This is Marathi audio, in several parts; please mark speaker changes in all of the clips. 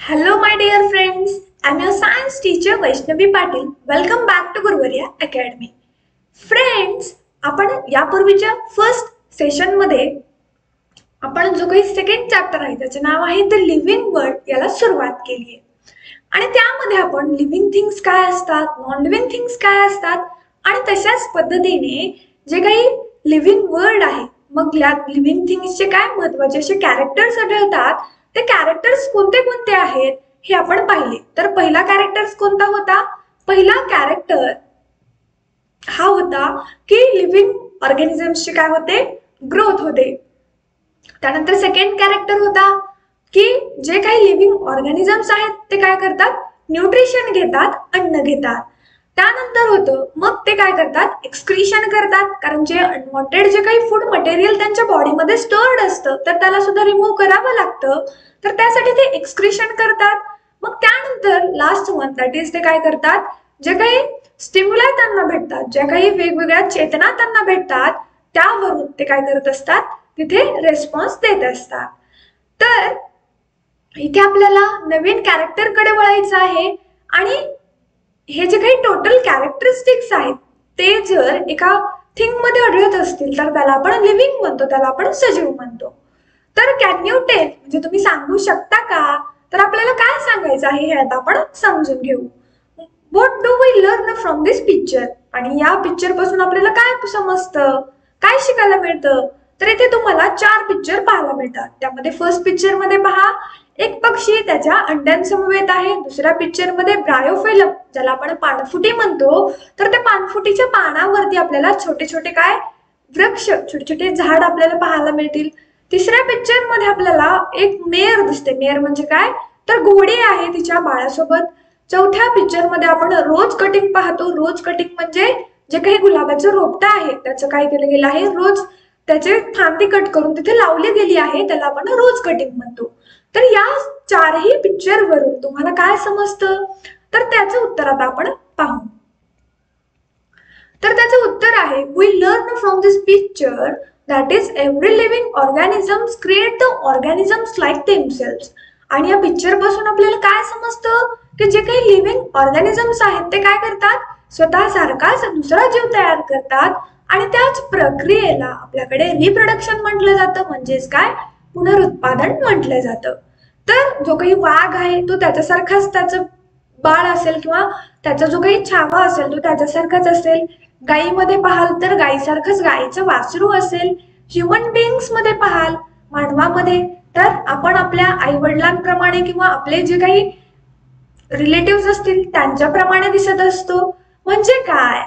Speaker 1: Hello, my dear friends. I'm your science teacher Vaishnavi Patil. Welcome back to Guruvarya Academy. Friends, आपण यापूर्वीच्या फर्स्ट सेशन मध्ये आपण जो काही सेकंड चॅप्टर आहे त्याचे नाव आहे द लिव्हिंग वर्ल्ड याला सुरुवात केली आहे. आणि त्यामध्ये आपण लिव्हिंग थिंग्स काय असतात, नॉन लिव्हिंग थिंग्स काय असतात आणि तशाच पद्धतीने जे काही लिव्हिंग वर्ल्ड आहे मग या लिव्हिंग थिंग्सचे काय महत्त्वाचे असे कॅरेक्टर्स आढळतात, ते कॅरेक्टर्स कोणते कोणते आहेत हे आपण पाहिले. तर पहिला कॅरेक्टर्स कोणता होता? पहिला कॅरेक्टर हा होता की लिव्हिंग ऑर्गॅनिझम्सचे काय होते, ग्रोथ होते. त्यानंतर सेकंड कॅरेक्टर होता की जे काही लिव्हिंग ऑर्गॅनिझम्स आहेत ते काय करतात, न्यूट्रिशन घेतात, अन्न घेतात. त्यानंतर होतं मग ते काय करतात, एक्सक्रीशन करतात, कारण जे अनवॉन्टेड जे काही फूड मटेरियल त्यांच्या बॉडीमध्ये स्टोर्ड असतं तर त्याला सुद्धा रिमूव्ह करावं लागतं, तर त्यासाठी ते एक्सक्रीशन करतात. मग त्यानंतर लास्ट वन दॅट इज ते काय करतात, जे काही स्टिम्युलाय त्यांना भेटतात, ज्या काही वेगवेगळ्या चेतना त्यांना भेटतात त्यावरून ते काय करत असतात, तिथे रेस्पॉन्स देत असतात. तर इथे आपल्याला नवीन कॅरेक्टर कडे वळायचं आहे आणि हे जे काही टोटल कॅरेक्टरिस्टिक्स आहेत ते जर एका थिंग मध्ये आढळत असतील तर त्याला आपण लिव्हिंग म्हणतो, त्याला आपण सजीव म्हणतो. तर कॅन यू टेल म्हणजे तुम्ही सांगू शकता का? तर आपल्याला काय सांगायचं आहे हे आता आपण समजून घेऊ. What do we learn from this picture? आणि या पिक्चर पासून आपल्याला काय समजतं, काय शिकायला मिळतं? तर इथे तुम्हाला 4 पिक्चर पाहायला मिळतात. त्यामध्ये फर्स्ट पिक्चर मध्ये पहा, एक पक्षी त्याच्या अंड्यांसमवेत आहे. दुसऱ्या पिक्चर मध्ये ब्रायोफिलम ज्याला आपण पानफुटी म्हणतो, तर त्या पानफुटीच्या पानावरती आपल्याला छोटे छोटे काय वृक्ष, छोटे छोटे झाड आपल्याला पाहायला मिळतील. तिसऱ्या पिक्चर मध्ये आपल्याला एक मेयर दिसते. मेयर म्हणजे काय, तर घोडी आहे तिच्या बाळासोबत. चौथ्या पिक्चर मध्ये आपण रोज कटिंग पाहतो. रोज कटिंग म्हणजे जे काही गुलाबाचं रोपटं आहे त्याचं काय केलं गेलं आहे, रोज त्याचे फांदी कट करून तिथे लावली गेली आहे, त्याला आपण रोज कटिंग म्हणतो. तर या 4ही पिक्चर वरून तुम्हाला काय समजतं, तर त्याचं उत्तर आता आपण पाहू. तर त्याचं उत्तर आहे, we learn from this picture that is every living organisms create the organisms like themselves. आणि या पिक्चर पासून आपल्याला काय समजतं की जे काही लिव्हिंग ऑर्गॅनिझम्स आहेत ते काय करतात, स्वतः सारखाच दुसरा जीव तयार करतात आणि त्याच प्रक्रियेला आपल्याकडे रिप्रोडक्शन म्हटलं जातं, म्हणजेच काय, पुनरुत्पादन म्हटलं जातं. तर जो काही वाघ आहे तो त्याच्यासारखाच त्याचं बाळ असेल किंवा त्याचा जो काही छावा असेल तो त्याच्यासारखाच असेल. गायीमध्ये पाहाल तर गायीसारखंच गायीचं वासरू असेल. ह्युमन बिईंग्स मध्ये पाहाल, मानवामध्ये, तर आपण आपल्या आई वडिलांप्रमाणे किंवा आपले जे काही रिलेटिव्ह असतील त्यांच्याप्रमाणे दिसत असतो. म्हणजे काय,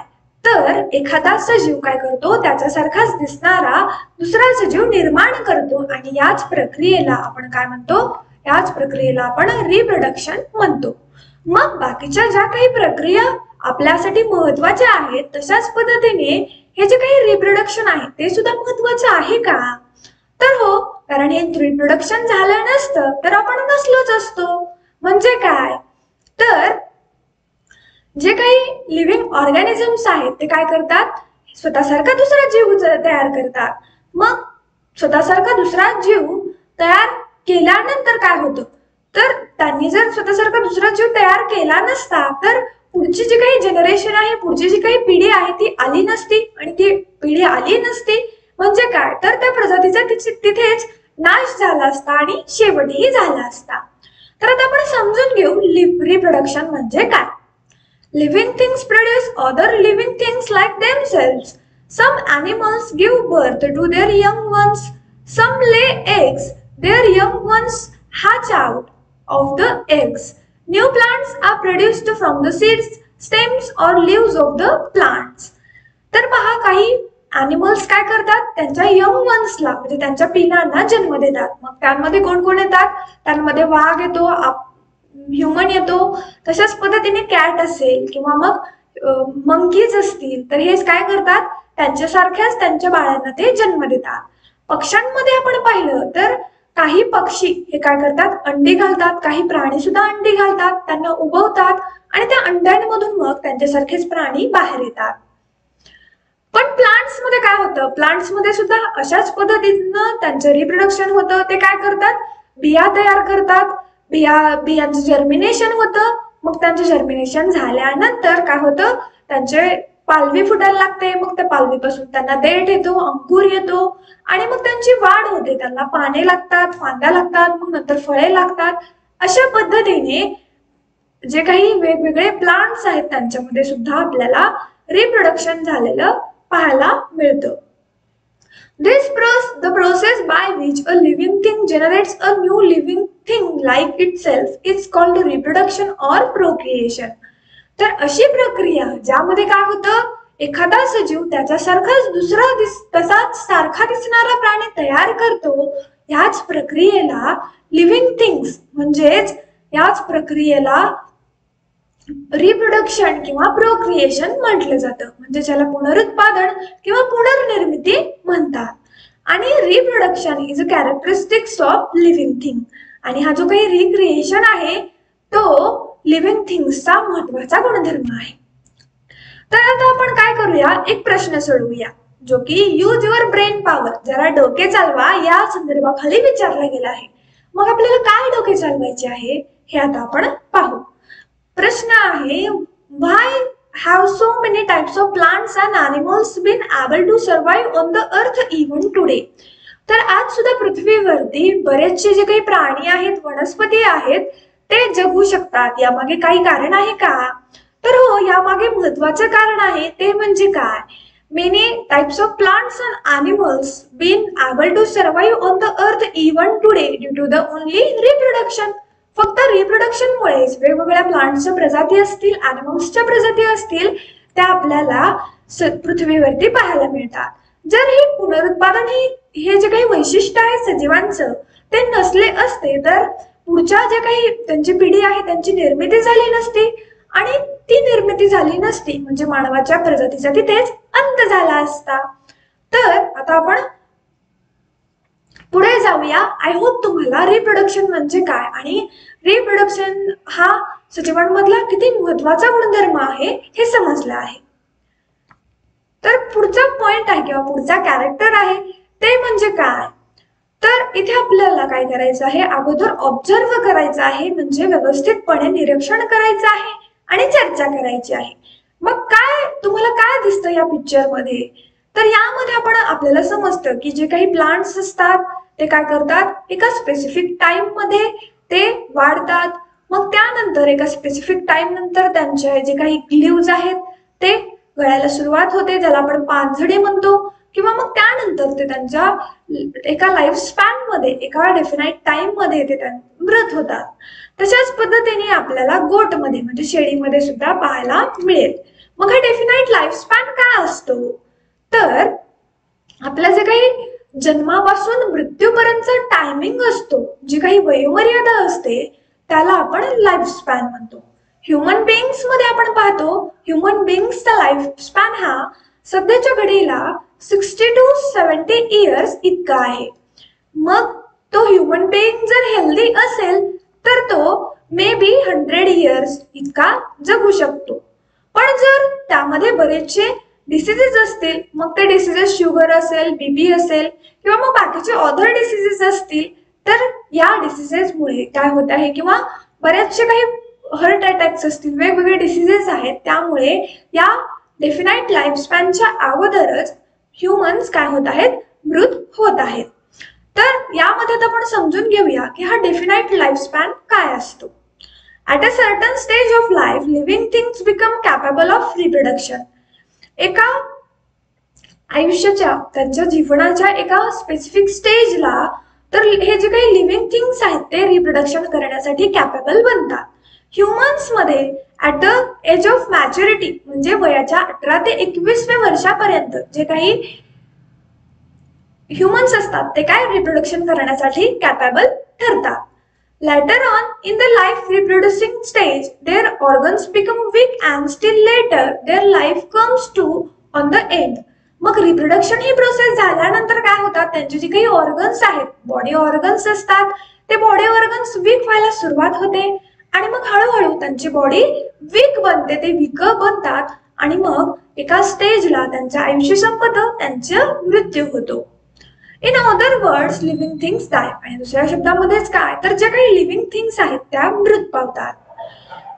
Speaker 1: तर एखादा सजीव काय करतो, त्याच्यासारखाच दिसणारा दुसरा सजीव निर्माण करतो आणि याच प्रक्रियेला आपण काय म्हणतो, याच प्रक्रियेला आपण रिप्रोडक्शन म्हणतो. मग बाकीच्या ज्या काही प्रक्रिया आपल्यासाठी महत्वाच्या आहेत तशाच पद्धतीने हे जे काही रिप्रोडक्शन आहे ते सुद्धा महत्वाचं आहे का? तर हो, कारण हे रिप्रोडक्शन झालं नसतं तर आपण नसलोच असतो. म्हणजे काय, तर जे काही लिव्हिंग ऑर्गॅनिझम्स आहेत ते काय करतात, स्वतःसारखा दुसरा जीव तयार करतात. मग स्वतःसारखा दुसरा जीव तयार केल्यानंतर काय होतं, तर त्यांनी जर स्वतःसारखा दुसरा जीव तयार केला नसता तर पुढची जी काही जनरेशन आहे, पुढची जी काही पिढी आहे ती आली नसती. आणि ती पिढी आली नसती म्हणजे काय, तर त्या प्रजातीचा तिथेच नाश झाला असता आणि शेवटही झाला असता. तर आता आपण समजून घेऊ रिप्रोडक्शन म्हणजे काय. Living things produce other living things like themselves. Some animals give birth to their young ones. Some lay eggs. Their young ones hatch out of the eggs. New plants are produced from the seeds, stems or leaves of the plants. तर पहा, काही ॲनिमल्स काय करतात, त्यांच्या यंग वन्सला म्हणजे त्यांच्या पिलांना जन्म देतात. मग त्यांमध्ये कोण कोण येतात, त्यांमध्ये वाघ येतो, ह्युमन येतो, तशाच पद्धतीने कॅट असेल किंवा मग मंकीज असतील तर हेच काय करतात, त्यांच्यासारख्याच त्यांच्या बाळांना ते जन्म देतात. पक्ष्यांमध्ये आपण पाहिलं तर काही पक्षी हे काय करतात, अंडी घालतात. काही प्राणी सुद्धा अंडी घालतात, त्यांना उबवतात आणि त्या अंड्यांमधून मग त्यांच्यासारखेच प्राणी बाहेर येतात. पण प्लांट्स मध्ये काय होतं, प्लांट्स मध्ये सुद्धा अशाच पद्धतीनं त्यांचं रिप्रोडक्शन होतं. ते काय करतात, बिया तयार करतात. बियांचं जर्मिनेशन होतं. मग त्यांचं जर्मिनेशन झाल्यानंतर काय होतं, त्यांचे पालवी फुटायला लागते. मग त्या पालवीपासून त्यांना देठ येतो, अंकुर येतो आणि मग त्यांची वाढ होते. त्यांना पाने लागतात, फांद्या लागतात, मग नंतर फळे लागतात. अशा पद्धतीने जे काही वेगवेगळे प्लांट्स आहेत त्यांच्यामध्ये सुद्धा आपल्याला रिप्रोडक्शन झालेलं पाहायला मिळतं. The process by which a living thing generates a new living thing like itself is called reproduction or procreation. तर अशी प्रक्रिया ज्यामध्ये काय होतं, एखादा सजीव तसाच सारखा दिसणारा प्राणी तयार करतो, याच प्रक्रियेला लिव्हिंग थिंग्स म्हणजेच याच प्रक्रियेला रिप्रोडक्शन किंवा प्रोक्रिएशन म्हटलं जातं. म्हणजे ज्याला पुनरुत्पादन किंवा पुनर्निर्मिती म्हणतात. आणि reproduction is a characteristics of living thing. आणि हा जो काही रिक्रिएशन आहे तो लिव्हिंग थिंग्सचा महत्वाचा गुणधर्म आहे. तर आता आपण काय करूया, एक प्रश्न सोडवूया जो की यूज युअर ब्रेन पॉवर, जरा डोके चालवा या संदर्भाखाली विचारला गेला आहे. मग आपल्याला काय डोके चालवायचे आहे हे आता आपण पाहू. प्रश्न आहे, why have so many types of plants and animals been able to survive on the earth even today? तर आज सुद्धा पृथ्वीवरती बरेचसे जे काही प्राणी आहेत, वनस्पती आहेत ते जगू शकतात. यामागे काही कारण आहे का? तर हो, यामागे महत्वाचं कारण आहे. ते म्हणजे काय, many types of plants and animals been able to survive on the earth even today due to the only reproduction. फक्त रिप्रोडक्शन मुळेच वेगवेगळ्या प्लांट्सच्या प्रजाती असतील, ॲनिमल्सच्या प्रजाती असतील, त्या आपल्याला पृथ्वीवरती पाहायला मिळतात. जर ही पुनरुत्पादन हे जे काही वैशिष्ट्य आहे सजीवांचं ते नसले असते तर पुढच्या जे काही त्यांची पिढी आहे त्यांची निर्मिती झाली नसती. आणि ती निर्मिती झाली नसती म्हणजे मानवाच्या प्रजातीचा तिथेच अंत झाला असता. तर आता आपण पुढे जाऊया. आय होप तुम्हाला रिप्रोडक्शन म्हणजे काय आणि रिप्रोडक्शन हा सजीवांमधला किती महत्वाचा गुणधर्म आहे हे समजलं आहे. तर पुढचा पॉइंट आहे किंवा पुढचा कॅरेक्टर आहे ते म्हणजे काय, तर इथे आपल्याला काय करायचं आहे, अगोदर ऑब्झर्व करायचं आहे, म्हणजे व्यवस्थितपणे निरीक्षण करायचं आहे आणि चर्चा करायची आहे. मग काय तुम्हाला काय दिसतं या पिक्चर मध्ये, तर यामध्ये आपल्याला समजतं की जे काही प्लांट्स असतात ते काय करतात, एका स्पेसिफिक टाइम मध्ये ते वाढतात. मग त्यानंतर एका स्पेसिफिक टाइम नंतर त्यांचे जे काही लीव्ज आहेत ते गळायला सुरुवात होते, ज्याला आपण पानझडी म्हणतो. किंवा मग त्यानंतर ते त्यांच्या एका लाईफ स्पॅन मध्ये एका डेफिनाइट टाइम मध्ये ते मृत होतात. तशाच पद्धतीने आपल्याला गोट मध्ये म्हणजे शेळीमध्ये सुद्धा पाहायला मिळेल. मग हा डेफिनाइट लाईफ स्पॅन काय असतो, तर आपल्या जे काही जन्मापासून मृत्यूपर्यंतचा टायमिंग असतो, जी काही वयोमर्यादा असते त्याला आपण लाईफ स्पॅन म्हणतो. ह्युमन बिंग्स मध्ये आपण पाहतो, ह्युमन बिंग्सचा लाईफ स्पॅन हा सध्याच्या घडीला 60 to 70 इयर्स इतका आहे. मग तो ह्युमन बिंग जर हेल्दी असेल तर तो मे बी 100 इयर्स इतका जगू शकतो. पण जर त्यामध्ये बरेचसे डिसीजेस असतील, मग ते डिसीजेस शुगर असेल, बीपी असेल किंवा मग बाकीचे अदर डिसीजेस असतील, तर या डिसीजेसमुळे काय होत आहे किंवा बरेचसे काही हार्ट अटॅक्स असतील, वेगवेगळे डिसीजेस आहेत, त्यामुळे या डेफिनाइट लाईफ स्पॅनच्या अगोदरच ह्युमन्स काय होत आहेत, मृत होत आहेत. तर यामध्ये आपण समजून घेऊया की हा डेफिनाइट लाईफ स्पॅन काय असतो. At a certain stage of life, living things become capable of reproduction. एका आयुष्याच्या त्यांच्या जीवनाच्या एका स्पेसिफिक स्टेजला तर हे जे काही लिव्हिंग थिंग्स आहेत ते रिप्रोडक्शन करण्यासाठी कॅपेबल बनतात. ह्युमन्स मध्ये at the age of maturity म्हणजे वयाच्या 18 ते 21व्या वर्षापर्यंत जे काही ह्युमन्स असतात ते काय रिप्रोडक्शन करण्यासाठी कॅपेबल ठरतात. Later on in the life reproducing stage, their organs become weak and still later their life comes to on the end. मग रिप्रोडक्शन ही प्रोसेस झाल्यानंतर काय होतात, त्यांचे जे काही ऑर्गन्स आहेत, बॉडी ऑर्गन्स असतात, ते बॉडी ऑर्गन्स वीक व्हायला सुरुवात होते आणि मग हळूहळू त्यांची बॉडी वीक बनते, ते वीक बनतात आणि मग एका स्टेजला त्यांचं आयुष्य संपतं, त्यांचा मृत्यू होतो. In other words living things die, आणि दुसऱ्या शब्दामध्येच काय तर जे काही लिव्हिंग थिंग्स आहेत त्या मृत पावतात.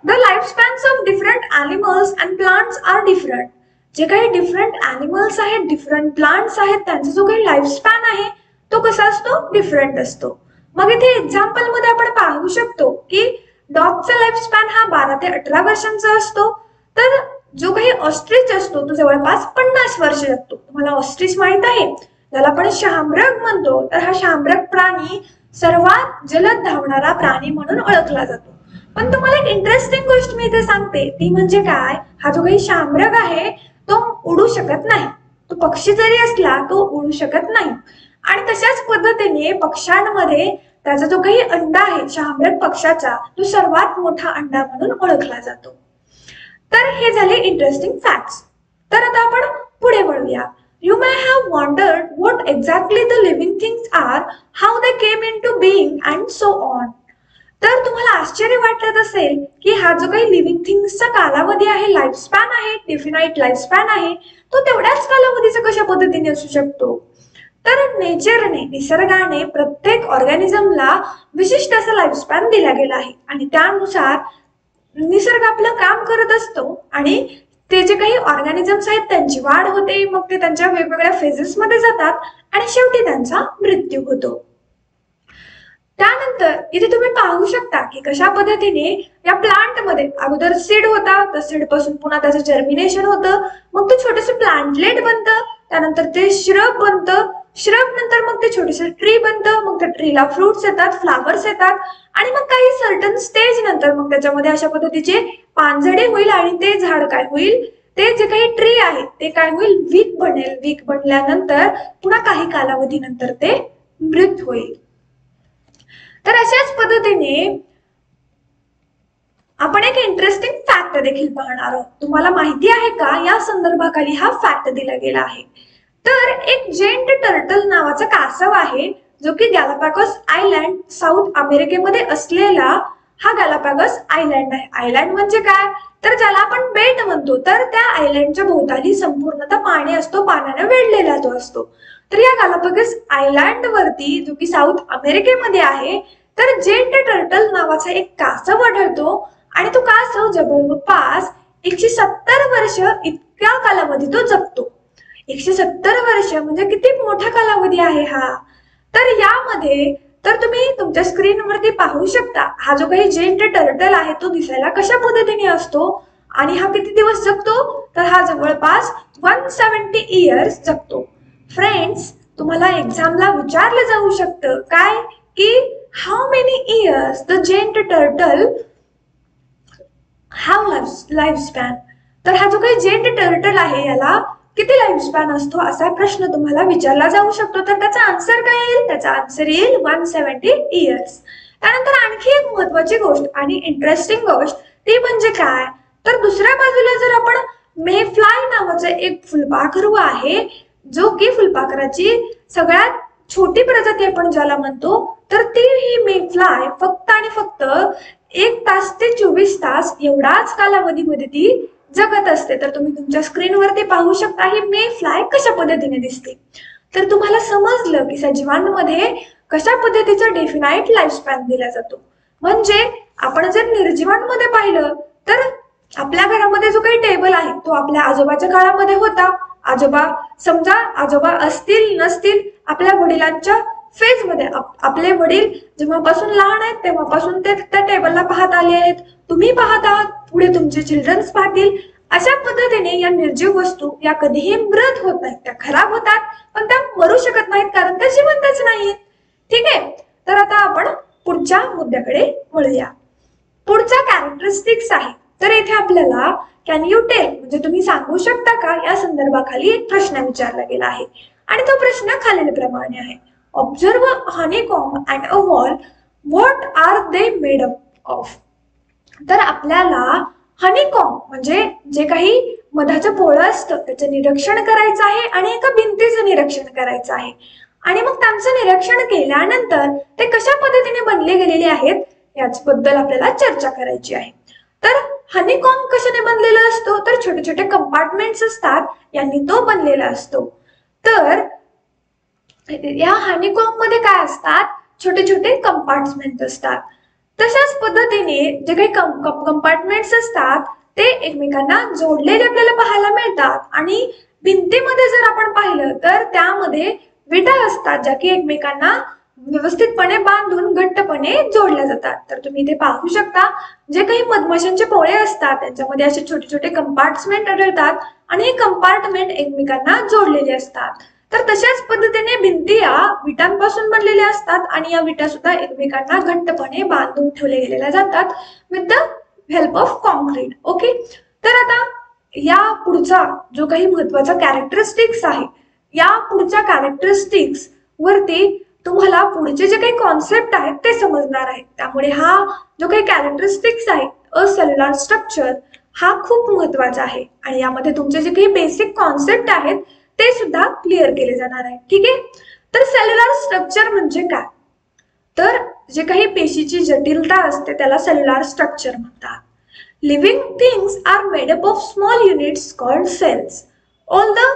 Speaker 1: The life spans of different animals and plants are different. जे काही डिफरंट ॲनिमल्स आहेत, डिफरंट प्लांट्स आहेत, त्यांचा जो काही लाईफ स्पॅन आहे तो कसा असतो, डिफरंट असतो. मग इथे एक्झाम्पल मध्ये आपण पाहू शकतो की डॉगचा लाईफ स्पॅन हा 12 ते 18 वर्षांचा असतो, तर जो काही ऑस्ट्रिच असतो तो जवळपास 50 वर्ष जगतो. तुम्हाला ऑस्ट्रिच माहित आहे, ज्याला आपण शाहमृग म्हणतो, तर हा शाहमृग प्राणी सर्वात जलद धावणारा प्राणी म्हणून ओळखला जातो. पण तुम्हाला एक इंटरेस्टिंग गोष्ट मी इथे सांगते, ती म्हणजे काय, हा जो काही शाहमृग आहे तो उडू शकत नाही. तो पक्षी जरी असला तो उडू शकत नाही. आणि तशाच पद्धतीने पक्ष्यांमध्ये त्याचा जो काही अंडा आहे शाहमृग पक्षाचा, तो सर्वात मोठा अंडा म्हणून ओळखला जातो. तर हे झाले इंटरेस्टिंग फॅक्ट्स. तर आता आपण पुढे वळूया. You may have wondered what exactly the living things are, how they came into being and so on. तर तुम्हाला आश्चर्य वाटत असेल की हा जो काही लिव्हिंग थिंग्सचा कालावधी आहे, लाईफ स्पॅन आहे, डिफिनाइट लाईफ स्पॅन आहे, तो तेवढ्याच कालावधीचा कशा पद्धतीने असू शकतो. तर नेचरने, निसर्गाने प्रत्येक ऑर्गॅनिझमला विशिष्ट असा लाईफ स्पॅन दिला गेला आहे आणि त्यानुसार निसर्ग आपलं काम करत असतो आणि ते जे काही ऑर्गॅनिझम्स आहेत त्यांची वाढ होते, मग ते त्यांच्या वेगवेगळ्या फेजेस मध्ये जातात आणि शेवटी त्यांचा मृत्यू होतो. त्यानंतर इथे तुम्ही पाहू शकता की कशा पद्धतीने या प्लांट मध्ये अगोदर सीड होता, त्या सीड पासून पुन्हा त्याचं जर्मिनेशन होतं, मग ते छोटेसे प्लांटलेट बनतं, त्यानंतर ते श्रब बनतं, श्रब नंतर मग ते छोटेसे ट्री बनतं, मग त्या ट्रीला फ्रुट्स येतात, फ्लावर्स येतात आणि मग काही सर्टन स्टेज नंतर मग त्याच्यामध्ये अशा पद्धतीचे पानझडे होईल आणि ते झाड काय होईल, ते जे काही ट्री आहे ते काय होईल, वीक बनेल. वीक बनल्यानंतर पुन्हा काही कालावधीनंतर ते मृत होईल. तर अशाच पद्धतीने आपण एक इंटरेस्टिंग फॅक्ट देखील पाहणार आहोत. तुम्हाला माहिती आहे का या संदर्भाखाली हा फॅक्ट दिला गेला आहे. तर एक जेंट टर्टल नावाचा कासव आहे जो की गॅलापागोस आयलँड साऊथ अमेरिकेमध्ये असलेला हा गॅलापागोस आयलँड आहे. आयलँड म्हणजे काय तर ज्याला आपण बेट म्हणतो, तर त्या आयलँडच्या भोवताली संपूर्णतः पाणी असतो, पाण्याने वेढलेला तो असतो. तर या गॅलापागोस आयलँड वरती जो की साऊथ अमेरिकेमध्ये आहे, तर जेंट टर्टल नावाचा एक कासव आढळतो आणि तो कासव जवळपास 170 वर्ष इतक्या कालावधी तो जगतो. 170 वर्ष म्हणजे किती मोठा कालावधी आहे हा. तर यामध्ये तर तुम्ही तुमच्या स्क्रीनवरती पाहू शकता हा जो काही जेंट टर्टल आहे तो दिसायला कशा पद्धतीने असतो आणि हा किती दिवस जगतो, तर हा जवळपास 170 इयर्स जगतो. फ्रेंड्स, तुम्हाला एक्झामला विचारलं जाऊ शकतं काय की how many years the giant turtle have life span. तर हा जो काही जेंट टर्टल आहे याला किती लाईफ स्पॅन असतो असा प्रश्न तुम्हाला विचारला जाऊ शकतो. तर त्याचा आन्सर काय येईल, त्याचा आन्सर येईल 170 इयर्स. त्यानंतर आणखी एक महत्वाची गोष्ट आणि इंटरेस्टिंग गोष्ट ती म्हणजे काय तर दुसऱ्या बाजूला जर आपण मे फ्लाय नावाचं एक फुलपाखरू आहे जो की फुलपाखराची सगळ्यात छोटी प्रजाती आपण ज्याला म्हणतो, तर ती ही मे फ्लाय फक्त आणि फक्त 1 तास ते 24 तास एवढाच कालावधीमध्ये ती जगत असते. तर तुम्ही तुमच्या स्क्रीनवरती पाहू शकता ही मे फ्लाय कशा पद्धतीने दिसते. तर तुम्हाला समजलं की सजीवांमध्ये कशा पद्धतीचा डेफिनाइट लाईफ स्पॅन दिला जातो. म्हणजे आपण जर निर्जीवांमध्ये पाहिलं तर आपल्या घरामध्ये जो काही टेबल आहे तो आपल्या आजोबाच्या काळामध्ये होता. आजोबा असतील नसतील, आपल्या वडिलांच्या फेज मध्ये आपले वडील जेव्हापासून लहान आहेत तेव्हापासून ते त्या टेबलला पाहत आले आहेत, तुम्ही पाहत आहात, पुढे तुमचे चिल्ड्रन्स पाहतील. अशा पद्धतीने या निर्जीव वस्तू या कधीही मृत होत नाहीत, त्या खराब होतात पण त्या मरू शकत नाहीत कारण त्या जिवंतच नाहीत. ठीक आहे, तर आता आपण पुढच्या मुद्द्याकडे वळूया. पुढचा कॅरेक्टरिस्टिक्स आहे. तर इथे आपल्याला कॅन यू टेल म्हणजे तुम्ही सांगू शकता का या संदर्भाखाली एक प्रश्न विचारला गेला आहे आणि तो प्रश्न खालीलप्रमाणे आहे. Observe honeycomb and a wall, what are they made up of. तर आपल्याला हनीकॉम्ब म्हणजे जे काही मधाचं पोळं असतं त्याचं निरीक्षण करायचं आहे आणि एका भिंतीचं निरीक्षण करायचं आहे आणि मग त्यांचं निरीक्षण केल्यानंतर ते कशा पद्धतीने बनले गेलेले आहेत याचबद्दल आपल्याला चर्चा करायची आहे. तर हनीकॉम्ब कशाने बनलेला असतो तर छोटे छोटे कंपार्टमेंट्स असतात यांनी तो बनलेला असतो. तर या हनीकॉम्ब मध्ये काय असतात, छोटे छोटे कंपार्टमेंट असतात. तशाच पद्धतीने जे काही कंपार्टमेंट्स असतात ते एकमेकांना जोडलेले आपल्याला पाहायला मिळतात. आणि भिंतीमध्ये जर आपण पाहिलं तर त्यामध्ये विटा असतात ज्या की एकमेकांना व्यवस्थितपणे बांधून घट्टपणे जोडल्या जातात. तर तुम्ही इथे पाहू शकता, जे काही मधमाशांचे पोळे असतात त्यांच्यामध्ये असे छोटे छोटे कंपार्टमेंट आढळतात आणि हे कंपार्टमेंट एकमेकांना जोडलेले असतात. तर तशाच पद्धतीने भिंती या विटांपासून बनलेल्या असतात आणि या विटा सुद्धा एकमेकांना घट्टपणे बांधून ठेवले गेलेल्या जातात with the help of concrete. Okay, तर आता या पुढचा जो काही महत्वाचा कॅरेक्टरिस्टिक्स आहे, या पुढच्या कॅरेक्टरिस्टिक्स वरती तुम्हाला पुढचे जे काही कॉन्सेप्ट आहेत ते समजणार आहेत. त्यामुळे हा जो काही कॅरेक्टरिस्टिक्स आहे अ सेल्युलर स्ट्रक्चर हा खूप महत्वाचा आहे आणि यामध्ये तुमचे जे काही बेसिक कॉन्सेप्ट आहेत ते सुद्धा क्लिअर केले जाणार आहे. ठीक आहे, तर सेल्युलर स्ट्रक्चर म्हणजे काय, तर जे काही पेशीची जटिलता असते त्याला सेल्युलर स्ट्रक्चर म्हणतात. Living things are made up of small units called cells. All the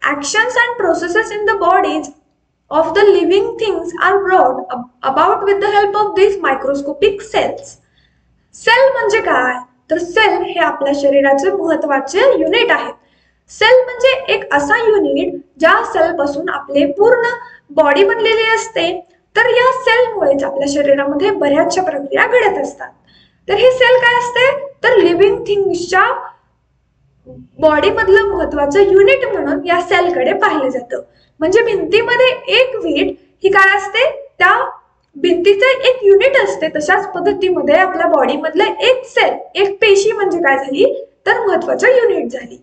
Speaker 1: actions and processes in the bodies of the living things are brought about with the help of these microscopic cells. Cell म्हणजे काय, तर सेल हे आपल्या शरीराचे महत्वाचे युनिट आहेत. सेल म्हणजे एक असा युनिट ज्या सेल पासून आपले पूर्ण बॉडी बनलेली असते. तर या सेलमुळेच आपल्या शरीरामध्ये बऱ्याचशा प्रक्रिया घडत असतात. तर हे सेल काय असते, तर लिव्हिंग थिंग्सच्या बॉडी मधलं महत्वाचं युनिट म्हणून या सेलकडे पाहिलं जातं. म्हणजे भिंतीमध्ये एक वीट ही काय असते, त्या भिंतीचं एक युनिट असते. तशाच पद्धतीमध्ये आपल्या बॉडी मधलं एक सेल, एक पेशी म्हणजे काय झाली, तर महत्वाचं युनिट झाली.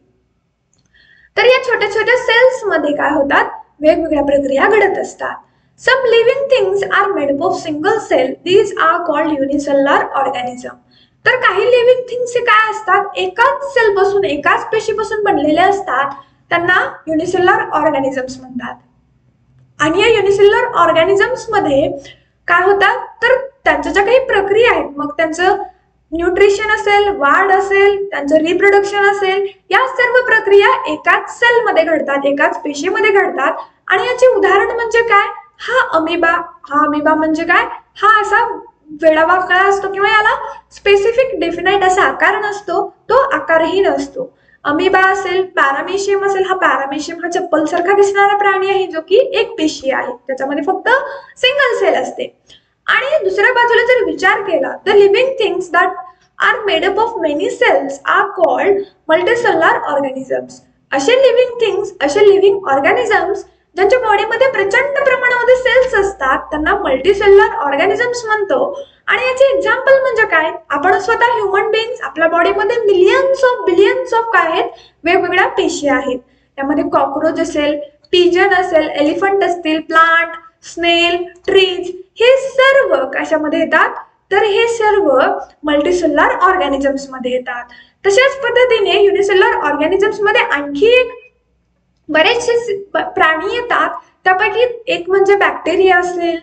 Speaker 1: तर या छोट्या छोट्या सेल्स मध्ये काय होतात, वेगवेगळ्या प्रक्रिया घडत असतात. Some living things are made up of single cell, these are called unicellular organism. तर काही लिव्हिंग थिंग्स काय असतात, एकाच सेल पासून एकाच पेशीपासून बनलेले असतात, त्यांना युनिसेल्युलर ऑर्गॅनिझम्स म्हणतात. आणि या युनिसेल्युलर ऑर्गॅनिझम्स मध्ये काय होतात, तर त्यांच्या ज्या काही प्रक्रिया आहेत, मग त्यांचं न्यूट्रिशन असेल, वाढ असेल, त्यांचं रिप्रोडक्शन असेल, या सर्व प्रक्रिया एकाच सेल मध्ये घडतात, एकाच पेशीमध्ये घडतात. आणि याचे उदाहरण म्हणजे काय, हा अमिबा. हा अमिबा म्हणजे काय, हा असा वेडावाकडा असतो किंवा याला स्पेसिफिक डेफिनाइट असा आकार नसतो, तो आकारहीन असतो. अमिबा असेल, पॅरामेशियम असेल, हा पॅरामेशियम हा चप्पल सारखा दिसणारा प्राणी आहे जो की एक पेशी आहे, त्याच्यामध्ये फक्त सिंगल सेल असते. आणि दुसऱ्या बाजूला जर विचार केला तर living things that are made up of many cells are called multicellular organisms. असे लिव्हिंग थिंग्स, असे लिव्हिंग ऑर्गॅनिझम्स ज्यांच्या बॉडीमध्ये प्रचंड प्रमाणामध्ये सेल्स असतात त्यांना मल्टीसेल्युलर ऑर्गॅनिझम्स म्हणतो. आणि याचे एक्झाम्पल म्हणजे काय, आपण स्वतः ह्युमन बीइंग्स, आपल्या बॉडीमध्ये बिलियन्स ऑफ काय आहेत, वेगवेगळ्या पेशी आहेत. त्यामध्ये कॉकरोच असेल, पिजन असेल, एलिफंट असतील, प्लांट, स्नेल, ट्रीज, हे सर्व कशामध्ये येतात, तर हे सर्व मल्टीसेल्युलर ऑर्गॅनिझम्स मध्ये येतात. तशाच पद्धतीने युनिसेल्युलर ऑर्गॅनिझम्स मध्ये आणखी एक बरेचसे प्राणी येतात. त्यापैकी एक म्हणजे बॅक्टेरिया असेल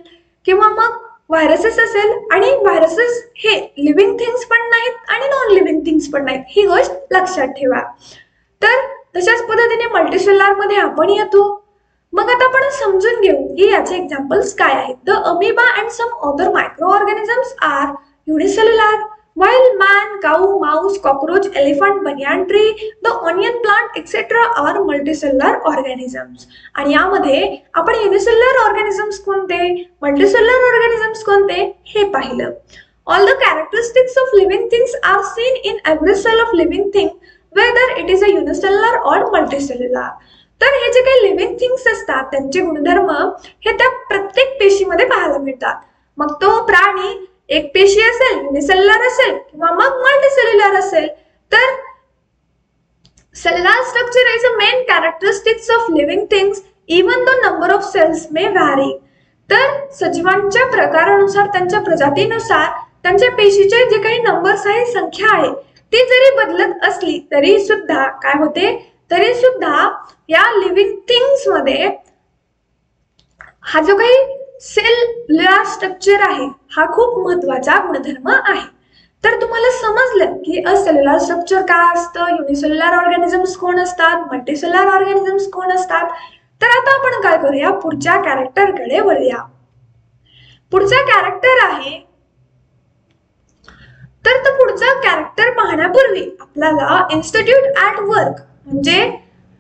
Speaker 1: किंवा मग व्हायरसेस असेल. आणि व्हायरसेस हे लिव्हिंग थिंग्स पण नाहीत आणि नॉन लिव्हिंग थिंग्स पण नाहीत, ही गोष्ट लक्षात ठेवा. तर तशाच पद्धतीने मल्टीसेल्युलर मध्ये आपण येतो. मग आता आपण समजून घेऊ की याचे एक्झाम्पल्स काय आहेत. The amoeba and some other micro organisms are unicellular, while man, cow, mouse, cockroach, elephant, banyan tree, the onion plant etc. are multicellular organisms. आणि यामध्ये आपण युनिसेल्युलर ऑर्गॅनिझम्स कोणते, मल्टीसेल्युलर ऑर्गॅनिझम्स कोणते हे पाहिलं. All the characteristics of living things are seen in every cell of living thing, whether it is a unicellular or multicellular. तर हे जे काही लिव्हिंग थिंग्स असतात त्यांचे गुणधर्म हे त्या प्रत्येक पेशीमध्ये पाहायला मिळतात. मग तो प्राणी एक पेशी असेल, युनिसेल्युलर असेल किंवा मग मल्टीसेल्युलर असेल. तर cellular structure is a main characteristics of living things even the number of cells may vary. तर सजीवांच्या प्रकारानुसार, त्यांच्या प्रजातीनुसार त्यांच्या पेशीचे जे काही नंबर्स आहे, संख्या आहे, ती जरी बदलत असली तरी सुद्धा काय होते, तरी सुद्धा या लिव्हिंग थिंग्स मध्ये हा जो काही सेल्युलर स्ट्रक्चर आहे हा खूप महत्वाचा गुणधर्म आहे. तर तुम्हाला समजलं की सेल्युलर स्ट्रक्चर काय असतं, युनिसेल्युलर ऑर्गॅनिझम्स कोण असतात, मल्टीसेल्युलर ऑर्गॅनिझम्स कोण असतात. तर आता आपण काय करूया, पुढच्या कॅरेक्टरकडे वळूया. पुढचा कॅरेक्टर आहे, तर तो पुढचा कॅरेक्टर पाहण्यापूर्वी आपल्याला इन्स्टिट्यूट ॲट वर्क म्हणजे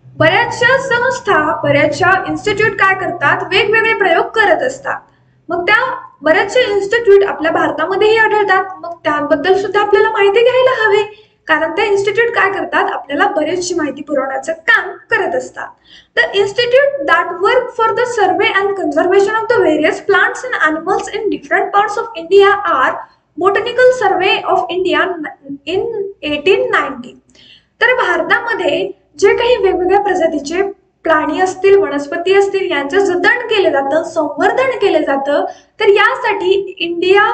Speaker 1: बऱ्याचशा संस्था, बऱ्याचशा इन्स्टिट्यूट काय करतात, वेगवेगळे प्रयोग करत असतात. मग त्या बऱ्याचशा इन्स्टिट्यूट आपल्या भारतामध्येही आढळतात. मग त्याबद्दल सुद्धा आपल्याला माहिती घ्यायला हवी, कारण त्या इन्स्टिट्यूट काय करतात, आपल्याला बरीचशी माहिती पुरवण्याचं काम करत असतात. The institute that work for the survey and conservation of the various plants and animals in different parts of India are botanical survey of India in 1890. तर भारतामध्ये जे काही वेगवेगळ्या प्रजातीचे प्राणी असतील, वनस्पती असतील, यांचं जतन केलं जातं, संवर्धन केलं जातं. तर यासाठी इंडिया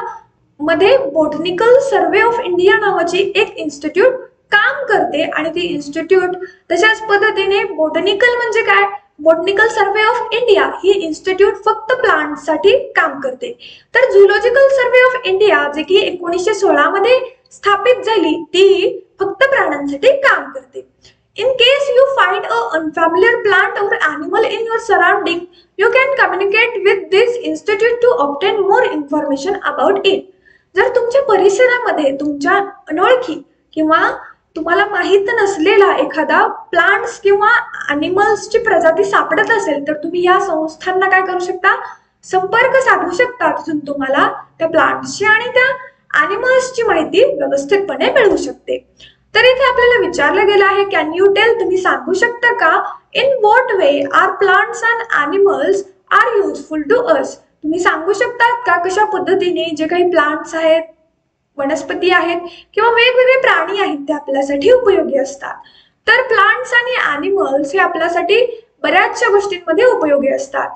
Speaker 1: मध्ये बॉटनिकल सर्वे ऑफ इंडिया नावाची एक इन्स्टिट्यूट काम करते. आणि ती इन्स्टिट्यूट तशाच पद्धतीने बॉटनिकल म्हणजे काय, botanical survey of India he institute फक्त प्लांट साठी काम करते. तर झुलॉजिकल सर्वे ऑफ इंडिया जे की 1916 मध्ये स्थापित झाली, ती फक्त प्राण्यांसाठी काम करते. In case you find a unfamiliar plant or animal in your surrounding, you can communicate with this institute to obtain more information about it. जर तुमच्या परिसरामध्ये तुमच्या अनोळखी किंवा तुम्हाला माहित नसलेला एखादा प्लांट्स किंवा अॅनिमल्सची प्रजाती सापडत असेल, तर तुम्ही या संस्थांना काय करू शकता, संपर्क साधू शकता. तिथून तुम्हाला त्या प्लांट्सची आणि त्या अॅनिमल्सची माहिती व्यवस्थितपणे मिळू शकते. तर इथे आपल्याला विचारलं गेलं आहे, कॅन यू टेल, तुम्ही सांगू शकता का, in what way are plants and animals are useful to us. तुम्ही सांगू शकतात का कशा पद्धतीने जे काही प्लांट्स आहेत, वनस्पती आहेत किंवा वेगवेगळे प्राणी आहेत ते आपल्यासाठी उपयोगी असतात. तर प्लांट्स आणि ॲनिमल्स हे आपल्यासाठी बऱ्याचशा गोष्टींमध्ये उपयोगी असतात.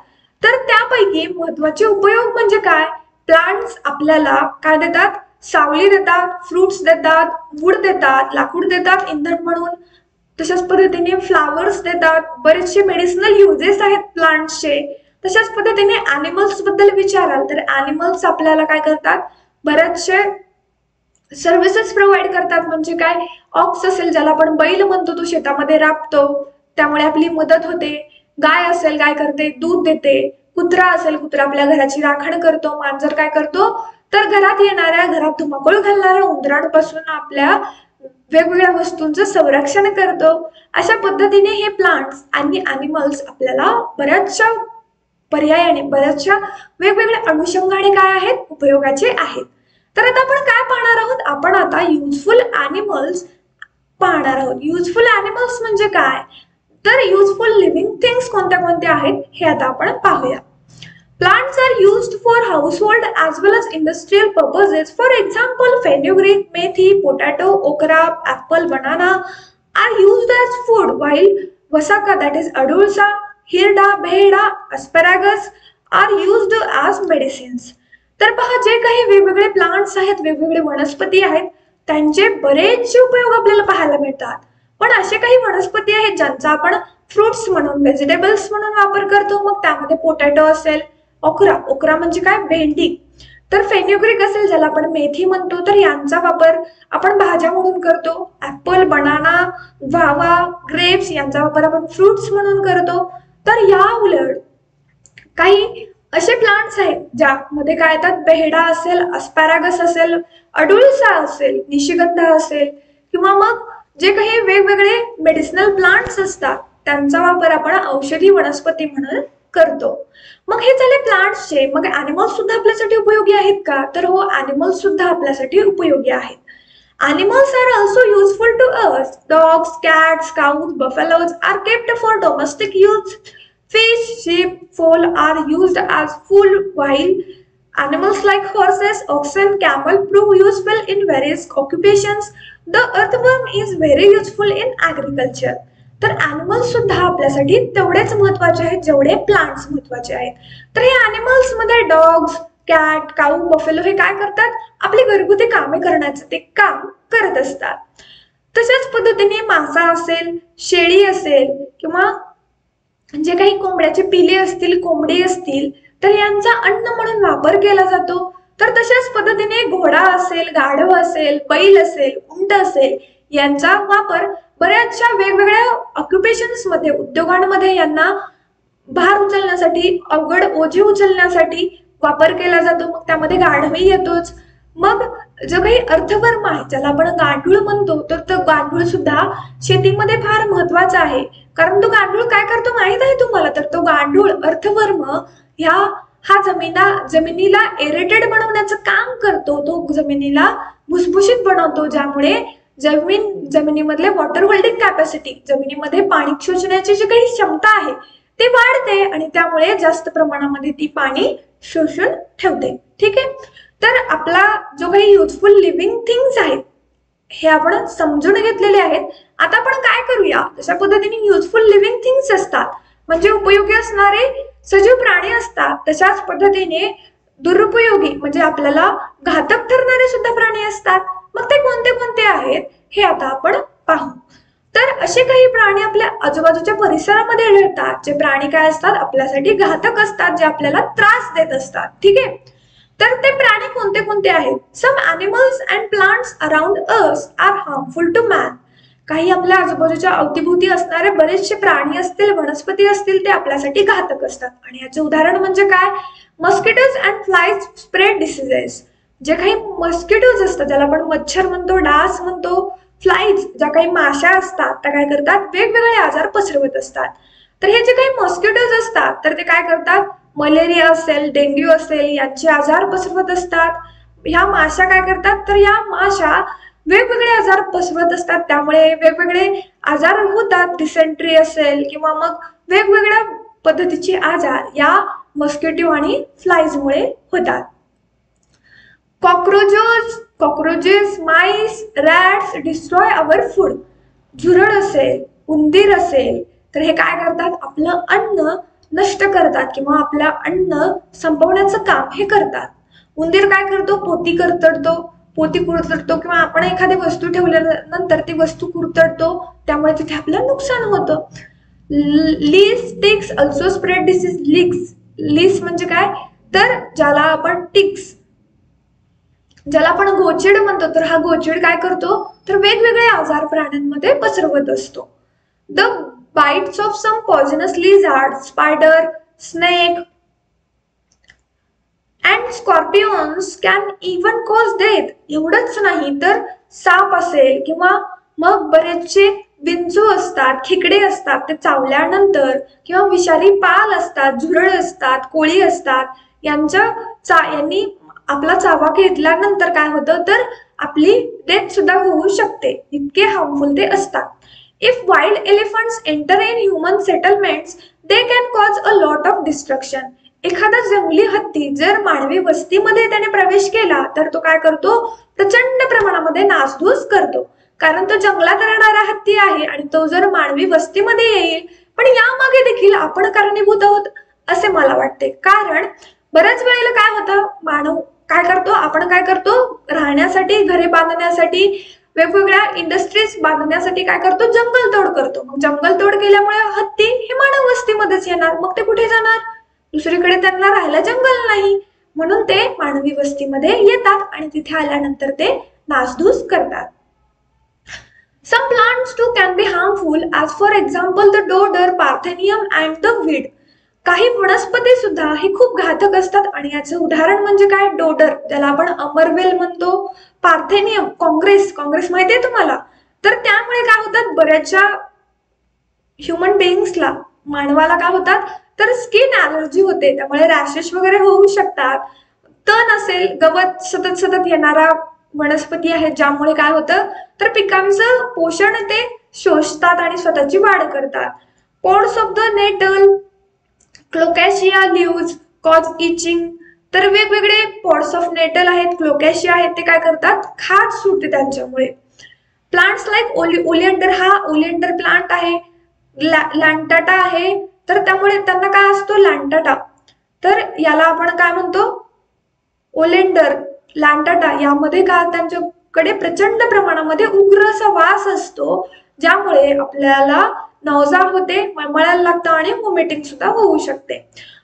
Speaker 1: तर त्यापैकी महत्वाचे उपयोग म्हणजे काय, प्लांट्स आपल्याला काय देतात, सावली देतात, फ्रुट्स देतात, वूड देतात, लाकूड देतात इंधन म्हणून. तशाच पद्धतीने फ्लावर्स देतात, बरेचसे मेडिसिनल युजेस आहेत प्लांट्सचे. तशाच पद्धतीने ॲनिमल्स बद्दल विचाराल तर ॲनिमल्स आपल्याला काय करतात, बरेचसे सर्व्हिसेस प्रोव्हाइड करतात. म्हणजे काय, ऑक्स असेल ज्याला आपण बैल म्हणतो, तो शेतामध्ये राबतो, त्यामुळे आपली मदत होते. गाय असेल, गाय करते, दूध देते. कुत्रा असेल, कुत्रा आपल्या घराची राखण करतो. मांजर काय करतो, तर घरात येणाऱ्या, घरात धुमाकूळ घालणाऱ्या उंदरांपासून आपल्या वेगवेगळ्या वस्तूंचं संरक्षण करतो. अशा पद्धतीने हे प्लांट्स आणि ॲनिमल्स आपल्याला बऱ्याचशा पर्यायाने, बऱ्याचशा वेगवेगळ्या अनुषंगाने काय आहेत, उपयोगाचे आहेत. तर आता आपण काय पाहणार आहोत, आपण आता युजफुल ॲनिमल्स पाहणार आहोत. युजफुल ॲनिमल्स म्हणजे काय, तर युजफुल लिव्हिंग थिंग्स कोणत्या कोणत्या आहेत हे आता आपण पाहूया. Plants are used for household as well as industrial purposes. For example, fenugreek, methi, potato, okra, apple, banana are used as food, while vasaka, that is adulsa, hirda, beheda, asparagus are used as medicines. तर पहा, जे काही वेगवेगळे प्लांट्स आहेत, वेगवेगळे वनस्पती आहेत, त्यांचे बरेचसे उपयोग आपल्याला पाहायला मिळतात. पण असे काही वनस्पती आहेत ज्यांचा आपण फ्रुट्स म्हणून, व्हेजिटेबल्स म्हणून वापर करतो. मग त्यामध्ये पोटॅटो असेल, ओकरा म्हणजे काय, भेंडी. तर फेन्युग्रीक असेल ज्याला आपण मेथी म्हणतो, तर यांचा वापर आपण भाज्या म्हणून करतो. ऍपल, बनाना, ग्वावा, ग्रेप्स यांचा वापर आपण फ्रुट्स म्हणून करतो. तर या उलट काही असे प्लांट्स आहेत ज्यामध्ये काय येतात, बेहडा असेल, अस्पॅरागस असेल, अडुळसा असेल, निशिगंधा असेल किंवा मग जे काही वेगवेगळे मेडिसिनल प्लांट्स असतात त्यांचा वापर आपण औषधी वनस्पती म्हणून करतो. मग हे झाले प्लांट्सचे. मग ॲनिमल्स सुद्धा आपल्यासाठी उपयोगी आहेत का, तर हो, ॲनिमल्स सुद्धा आपल्यासाठी उपयोगी आहेत. Animals are also useful to us. Dogs, cats, cows, buffaloes are kept for domestic use. Fish, sheep, fowl are used as food, while animals like horses, oxen, camel prove useful in various occupations. The earthworm is very useful in agriculture. तर ॲनिमल्स सुद्धा आपल्यासाठी तेवढेच महत्वाचे आहेत जेवढे प्लांट्स महत्वाचे आहेत. तर हे ॲनिमल्स मध्ये डॉग्स, कॅट, काऊ, बफेलो हे काय करतात, आपली घरगुती कामे करण्याचं ते काम करत असतात. तशाच पद्धतीने मासा असेल, शेळी असेल किंवा जे काही कोंबड्याचे पिले असतील, कोंबडी असतील, तर यांचा अन्न म्हणून वापर केला जातो. तर तशाच पद्धतीने घोडा असेल, गाढव असेल, बैल असेल, उंट असेल यांचा वापर बऱ्याचशा वेगवेगळ्या ऑक्युपेशन्स मध्ये, उद्योगांमध्ये यांना भार उचलण्यासाठी, अवघड ओझे उचलण्यासाठी वापर केला जातो. मग त्यामध्ये गाढवही येतोच. मग जो काही अर्थवर्म आहे ज्याला आपण गांडूळ म्हणतो, तर तो गांडूळ सुद्धा शेतीमध्ये फार महत्वाचा आहे. कारण तो गांडूळ काय करतो माहित आहे तुम्हाला? तर तो गांडूळ अर्थवर्म ह्या हा जमिनीला एरेटेड बनवण्याचं काम करतो. तो जमिनीला भुसभुशीत बनवतो, ज्यामुळे जमिनीमधले वॉटर होल्डिंग कॅपॅसिटी, जमिनीमध्ये पाणी शोषण्याची जी काही क्षमता आहे ती वाढते आणि त्यामुळे जास्त प्रमाणामध्ये ती पाणी शोषून ठेवते. ठीक आहे. तर आपला जो काही युजफुल लिव्हिंग थिंग्स आहेत हे आपण समजून घेतलेले आहेत. आता आपण काय करूया, जशा पद्धतीने युजफुल लिव्हिंग थिंग्स असतात म्हणजे उपयोगी असणारे सजीव प्राणी असतात, तशाच पद्धतीने दुरुपयोगी म्हणजे आपल्याला घातक ठरणारे सुद्धा प्राणी असतात. मग ते कोणते कोणते आहेत हे आता आपण पाहू. तर असे काही प्राणी आपल्या आजूबाजूच्या परिसरामध्ये आढळतात, जे प्राणी काय असतात आपल्यासाठी घातक असतात, जे आपल्याला त्रास देत असतात. ठीक आहे. तर ते प्राणी कोणते कोणते आहेत? Some animals and plants around us are harmful to man. काही आपल्या आजूबाजूच्या अवतीभोवती असणारे बरेचसे प्राणी असतील, वनस्पती असतील, ते आपल्यासाठी घातक असतात. आणि याचे उदाहरण म्हणजे काय? Mosquitoes and flies spread diseases. जे काही मस्किटोज असतात, ज्याला आपण मच्छर म्हणतो, डास म्हणतो, फ्लाईज ज्या काही माशा असतात त्या काय करतात? वेगवेगळे आजार पसरवत असतात. तर हे जे काही मस्किटोज असतात तर ते काय करतात? मलेरिया असेल, डेंग्यू असेल यांचे आजार पसरवत असतात. ह्या माशा काय करतात? तर या माशा वेगवेगळे आजार पसरवत असतात, त्यामुळे वेगवेगळे आजार होतात. डिसेंट्री असेल किंवा मग वेगवेगळ्या पद्धतीचे आजार या मस्किटो आणि फ्लाईजमुळे होतात. कॉक्रोचेस, माईस, रॅट्स डिस्ट्रॉय आवर फूड. झुरळ असेल, उंदीर असेल, तर हे काय करतात? आपलं अन्न नष्ट करतात किंवा आपलं अन्न संपवण्याचं काम हे करतात. उंदीर काय करतो? पोती कुरतडतो किंवा आपण एखादी वस्तू ठेवल्यानंतर ती वस्तू कुरतडतो, त्यामुळे तिथे आपलं नुकसान होतं. लीस टिक्स अल्सो स्प्रेड डिसीज. लीस म्हणजे काय? तर ज्याला आपण टिक्स, ज्याला आपण गोचीड म्हणतो, तर हा गोचीड काय करतो? तर वेगवेगळे आजार प्राण्यांमध्ये पसरवत असतो. The bites of some poisonous lizard, spider, snake and scorpions can even cause death. एवढंच नाही तर साप असेल किंवा मग बरेचसे विंचू असतात, खेकडे असतात, ते चावल्यानंतर किंवा विषारी पाल असतात, झुरळ असतात, कोळी असतात, यांनी आपला चावा घेतल्यानंतर काय होतं? तर आपली डेथ सुद्धा होऊ शकते. इतके हार्मफुल ते असतात. If wild elephants enter in human settlements they can cause a lot of destruction. एखादा जंगली हत्ती जर मानवी वस्तीमध्ये त्याने प्रवेश केला तर तो काय करतो? प्रचंड प्रमाणामध्ये नासधूस करतो. कारण तो जंगलात राहणारा हत्ती आहे आणि तो जर मानवी वस्तीमध्ये येईल. पण यामागे देखील आपण कारणीभूत आहोत असे मला वाटते. कारण बऱ्याच वेळेला काय होतं? मानव काय करतो? आपण काय करतो? राहण्यासाठी, घरे बांधण्यासाठी, वेगवेगळ्या इंडस्ट्रीज बांधण्यासाठी काय करतो? जंगलतोड करतो. मग जंगलतोड केल्यामुळे हत्ती हे मानव वस्तीमध्येच येणार. मग ते कुठे जाणार? दुसरीकडे त्यांना राहायला जंगल नाही, म्हणून ते मानवी वस्तीमध्ये येतात आणि तिथे आल्यानंतर ते नासधूस करतात. Some plants too can be harmful, as for example the dodder, parthenium and the weed. काही वनस्पती सुद्धा हे खूप घातक असतात आणि याचं उदाहरण म्हणजे काय? डोडर, ज्याला आपण अमरवेल म्हणतो, पार्थेनियम, काँग्रेस माहितीये तुम्हाला? तर त्यामुळे काय होतात? बऱ्याचशा ह्युमन बिईंग्सला, मानवाला काय होतात? तर स्किन ॲलर्जी होते, त्यामुळे रॅशेस वगैरे होऊ शकतात. तण असेल, गवत सतत येणारा वनस्पती आहेत, ज्यामुळे काय होतं? तर पिकांचं पोषण ते शोषतात आणि स्वतःची वाढ करतात. Pods of the nettle, colocasia leaves cause itching. तर वेगवेगळे पॉड्स ऑफ नेटल आहेत, क्लोकॅशिया आहेत, ते काय करतात? खाज सुटते त्यांच्यामुळे. प्लांट्स लाईक ओलिएंडर, हा ओलिएंडर प्लांट आहे, लँटाटा आहे, तर त्यामुळे त्यांना काय असतो? लँटाटा. तर याला आपण काय म्हणतो? ओलेंडर, लँटाटा, यामध्ये काय? त्यांच्याकडे प्रचंड प्रमाणामध्ये उग्र असा वास असतो, ज्यामुळे आपल्याला नवजा होते, मळमळायला लागतं आणि वॉमिटिंग सुद्धा होऊ शकते.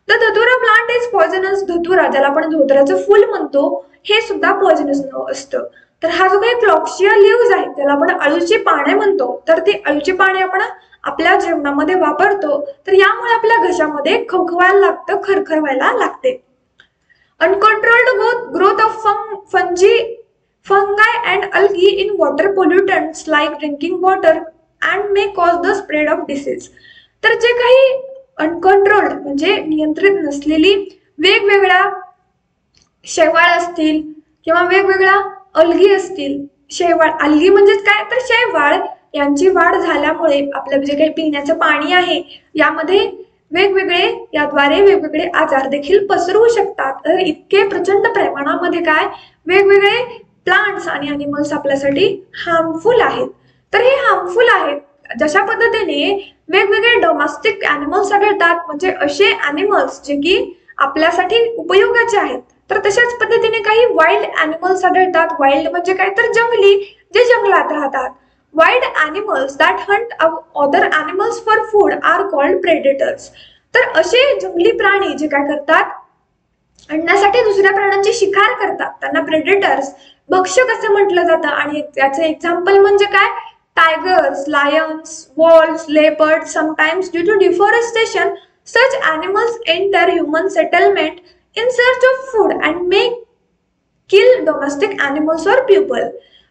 Speaker 1: द धतुरा प्लांट इज पॉइझनस. धतुरा, ज्याला आपण धोत्राचं फुल म्हणतो, हे सुद्धा पॉइझनस असतं. तर हा जो काही क्लॉक्शिया लीव्स आहे त्याला आपण अळूची पाने म्हणतो, तर ती अळूची पाने आपण आपल्या जेवणामध्ये वापरतो, तर यामुळे आपल्या घशामध्ये खवखवायला लागतं, खरखरवायला लागते. Uncontrolled growth of fungi and algae in water pollutants like drinking water and may cause the spread of disease. तर जे काही अनकंट्रोल्ड म्हणजे नियंत्रित नसलेली वेगवेगळ्या शैवाळ असतील किंवा वेगवेगळ्या अल्गी असतील, शैवाळ अल्गी म्हणजेच काय तर शैवाळ, यांची वाढ झाल्यामुळे आपलं जे काही पिण्याचं पाणी आहे यामध्ये याद्वारे वेगवेगळे आजार देखील पसरू शकतात. तर इतके प्रचंड प्रमाणामध्ये काय वेगवेगळे प्लांट्स आणि अॅनिमल्स आपल्यासाठी हार्मफुल आहेत. तर हे हार्मफुल आहेत. जशा पद्धतीने वेगवेगळे डोमेस्टिक अॅनिमल्स आढळतात, म्हणजे असे अॅनिमल्स जे की आपल्यासाठी उपयोगाचे आहेत, तर तशाच पद्धतीने काही वाईल्ड अॅनिमल्स आढळतात. वाईल्ड म्हणजे काय तर जंगली, जे जंगलात राहतात. Wild animals that hunt other animals for food are called predators. तर असे जंगली प्राणी जे काय करतात, अन्नासाठी दुसऱ्या प्राण्यांची शिकार करतात, त्यांना प्रेडेटर्स, भक्षक असे म्हटलं जातं. आणि त्याचे एक्झाम्पल म्हणजे काय, tigers, lions, wolves, leopard. Sometimes due to deforestation such animals enter human settlement in search of food and may kill domestic animals or people.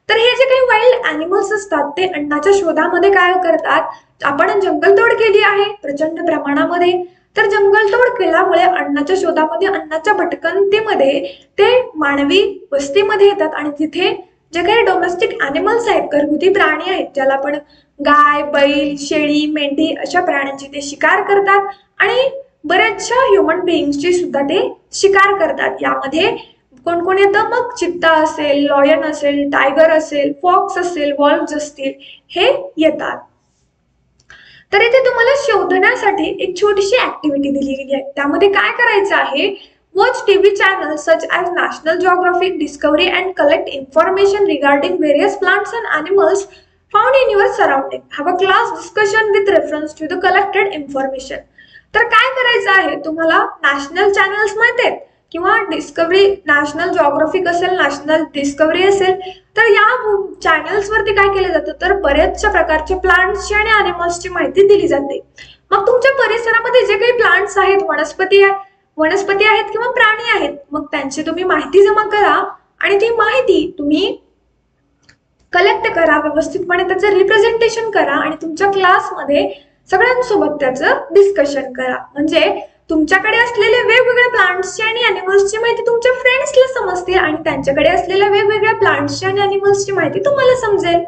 Speaker 1: तर हे जे काही वाईल्ड अॅनिमल्स असतात ते अन्नाच्या शोधामध्ये काय करतात, आपण जंगलतोड केली आहे प्रचंड प्रमाणामध्ये, तर जंगलतोड केल्यामुळे अन्नाच्या शोधामध्ये, अन्नाच्या भटकंतीमध्ये ते मानवी वस्तीमध्ये येतात आणि तिथे जे काही डोमेस्टिक अॅनिमल्स आहेत, घरगुती प्राणी आहेत, ज्याला आपण गाय, बैल, शेळी, मेंढी अशा प्राण्यांची ते शिकार करतात आणि बऱ्याचशा ह्युमन बिईंग्सची सुद्धा ते शिकार करतात. यामध्ये कोण कोण येतं, मग चित्ता असेल, लॉयन असेल, टायगर असेल, फॉक्स असेल, वॉल्व्स असतील, हे येतात. तर इथे तुम्हाला शोधण्यासाठी एक छोटीशी ऍक्टिव्हिटी दिली गेली आहे. त्यामध्ये काय करायचं आहे, watch TV channel such as National Geographic, Discovery and collect information regarding various plants and animals found in your surrounding. Have a class discussion with reference to the collected information. तर काय करायचं आहे, तुम्हाला नॅशनल चॅनल्स माहित आहेत किंवा डिस्कवरी, नॅशनल जिओग्राफिक असेल, नॅशनल डिस्कवरी असेल, तर या चॅनल्स वरती काय केलं जातं, तर बऱ्याचशा प्रकारचे प्लांट्सची आणि अॅनिमल्सची माहिती दिली जाते. मग तुमच्या परिसरामध्ये जे काही प्लांट्स आहेत, वनस्पती आहेत किंवा प्राणी आहेत, मग त्यांची तुम्ही माहिती जमा करा आणि ती माहिती तुम्ही कलेक्ट करा, व्यवस्थितपणे त्याचं रिप्रेझेंटेशन करा आणि तुमच्या क्लासमध्ये सगळ्यांसोबत त्याचं डिस्कशन करा. म्हणजे तुमच्याकडे असलेले वेगवेगळ्या प्लांट्सची आणि अॅनिमल्सची माहिती तुमच्या फ्रेंड्सला समजतील आणि त्यांच्याकडे असलेल्या वेगवेगळ्या प्लांट्सची आणि अॅनिमल्सची माहिती तुम्हाला समजेल.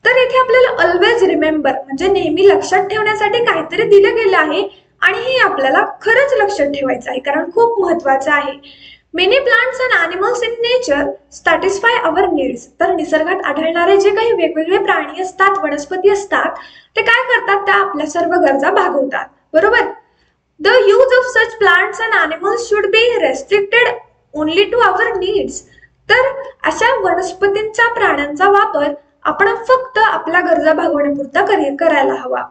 Speaker 1: तर इथे आपल्याला ऑलवेज रिमेंबर म्हणजे नेहमी लक्षात ठेवण्यासाठी काहीतरी दिलं गेलं आहे आणि हे आपल्याला खरंच लक्षात ठेवायचं आहे, कारण खूप महत्वाचं आहे. Many plants and animals in nature satisfy our needs. तर निसर्गात आढळणारे जे काही वेगवेगळे प्राणी असतात, वनस्पती असतात, ते काय करतात, त्या आपल्या सर्व गरजा भागवतात, बरोबर. The use of such plants and animals should be restricted only to our needs. तर अशा वनस्पतींच्या, प्राण्यांचा वापर आपण फक्त आपल्या गरजा भागवण्यापुरता करायला हवा.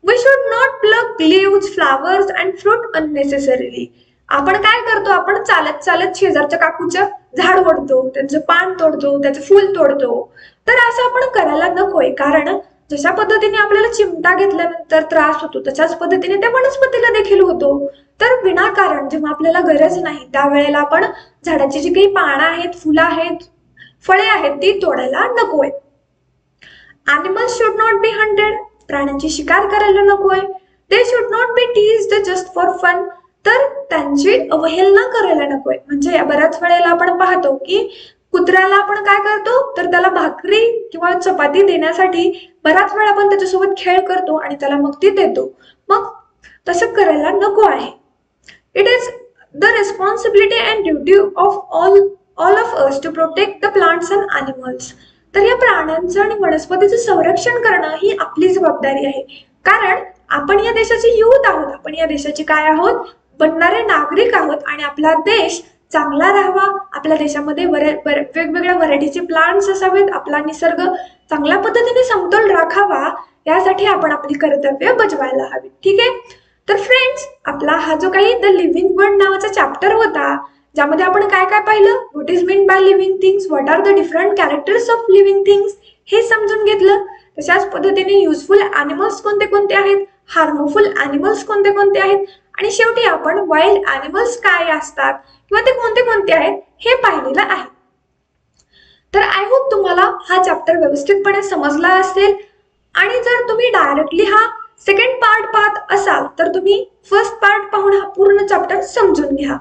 Speaker 1: We should not pluck leaves, flowers and fruit unnecessarily. आपण काय करतो, आपण चालत चालत शेजारच्या काकूचं झाड ओढतो, त्यांचं पान तोडतो, त्याचं फूल तोडतो. तर असं आपण करायला नकोय, कारण जशा पद्धतीने आपल्याला चिमटा घेतल्यानंतर त्रास होतो, तशाच पद्धतीने त्या वनस्पतीला देखील होतो. तर विनाकारण जेव्हा आपल्याला गरज नाही त्यावेळेला आपण झाडाची जी काही पानं आहेत, फुलं आहेत, फळे आहेत, ती तोडायला नकोय. Animals should not be hunted. प्राण्यांची शिकार करायला नकोय. They should not be teased just for fun. तर त्यांची अवहेलना करायला नकोय. म्हणजे बऱ्याच वेळेला आपण पाहतो की कुत्र्याला आपण काय करतो, तर त्याला भाकरी किंवा चपाती देण्यासाठी बराच वेळ आपण त्याच्यासोबत खेळ करतो आणि त्याला मग ती देतो. मग तसं करायला नको आहे. It is the responsibility and duty of all of us to protect the plants and animals. तर या प्राण्यांचं आणि वनस्पतीचं संरक्षण करणं ही आपली जबाबदारी आहे, कारण आपण या देशाचे युथ आहोत, आपण या देशाचे काय आहोत, बनणारे नागरिक आहोत आणि आपला देश चांगला राहावा, आपल्या देशामध्ये वेगवेगळ्या व्हरायटीचे प्लांट्स असावेत, आपला निसर्ग चांगल्या पद्धतीने समतोल राखावा, यासाठी आपण आपली कर्तव्य बजावायला हवी. ठीक आहे. तर फ्रेंड्स, आपला हा जो काही द लिव्हिंग वर्ल्ड नावाचा चॅप्टर होता, ज्यामध्ये आपण काय काय पाहिलं, what is mean by living things, what are the different characters of living things, हे समजून घेतलं. तशाच पद्धतीने युजफुल ॲनिमल्स कोणते कोणते आहेत, हार्मफुल ॲनिमल्स कोणते कोणते आहेत, आणि शेवटी आपण वाईल्ड ॲनिमल्स काय असतात किंवा ते कोणते कोणते आहेत हे पाहिलेलं आहे. तर आय होप तुम्हाला हा चॅप्टर व्यवस्थितपणे समजला असेल, आणि जर तुम्ही डायरेक्टली हा सेकंड पार्ट पाहत असाल तर तुम्ही फर्स्ट पार्ट पाहून हा पूर्ण चॅप्टर समजून घ्या.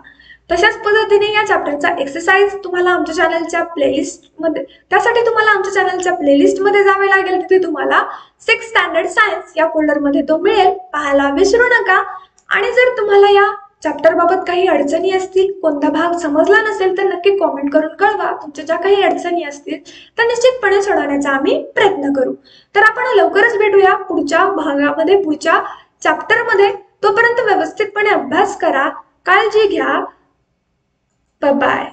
Speaker 1: तशाच पद्धतीने या चॅप्टरचा एक्सरसाइज तुम्हाला आमच्या चॅनलच्या प्लेलिस्टमध्ये, त्यासाठी तुम्हाला आमच्या चॅनलच्या प्लेलिस्टमध्ये जावे लागेल. तिथे तुम्हाला 6th स्टँडर्ड सायन्स या फोल्डरमध्ये तो मिळेल, पाहायला विसरू नका. आणि जर तुम्हाला या चॅप्टर बाबत काही अडचणी असतील, कोणता भाग समजला नसेल तर नक्की कॉमेंट करून कळवा. तुमच्या ज्या काही अडचणी असतील तर निश्चितपणे सोडवण्याचा आम्ही प्रयत्न करू. तर आपण लवकरच भेटूया पुढच्या भागामध्ये, पुढच्या चॅप्टरमध्ये. तोपर्यंत व्यवस्थितपणे अभ्यास करा, काळजी घ्या. Bye bye.